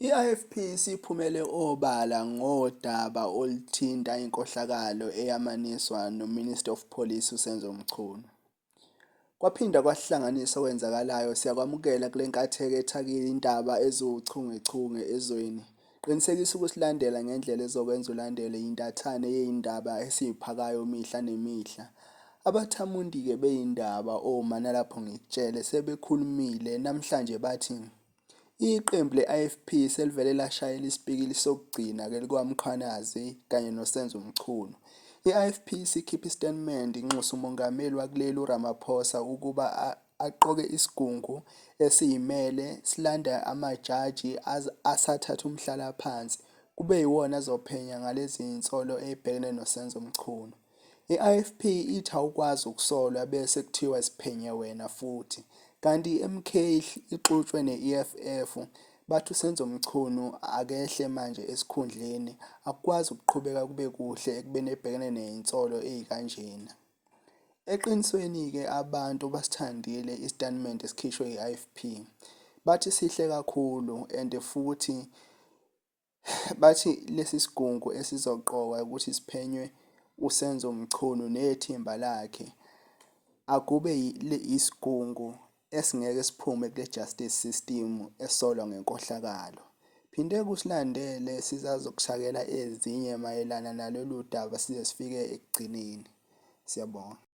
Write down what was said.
I-IFP isiphumele obala ngodaba oluthinta inkohlakalo eyamaniswa noMinister of Police uSenzo Mchunu. Kwaphinda kwasihlanganisa okwenzakalayo siyakwamukela kule nkatheko ethakile indaba eziwuchungechunge ezweni. Qinisekisa ukusilandela ngendlela ezokwenza ulandele intathane yeyindaba esiyiphakayo mihla nemihla. Abathamundi-ke beyindaba oma nalapho ngikutshele sebekhulumile namhlanje bathi iqembu le-IFP selivele lashayela isipikili sokugcina-ke likaMkhwanazi kanye noSenzo Mchunu. I-IFP isikhipha istatement inxusa umongameli wakuleli uRamaphosa ukuba aqoke isigungu esiyimele silanda amajaji asathatha umhlalaphansi kube yiwona azophenya ngalezi zinsolo ey'bhekene noSenzo Mchunu. I-IFP ithi awukwazi ukusolwa bese kuthiwa siphenye wena futhi. Kanti i-MK ixutshwe ne-EFF bathi uSenzo Mchunu akehle manje esikhundleni akwazi ukuqhubeka kube kuhle ekubeni ebhekene nezinsolo ezikanjena. Eqinisweni-ke abantu basithandile istatement esikhishwe i-IFP. Bathi sihle kakhulu and futhi bathi lesi sigungu esizoqokwa ukuthi siphenywe uSenzo Mchunu nethimba lakhe akube isigungu esingeke siphume kule justice system esolwa ngenkohlakalo. Phinde kusilandele sizazokushakela ezinye mayelana nalolu daba size sifike ekugcineni. Siyabonga.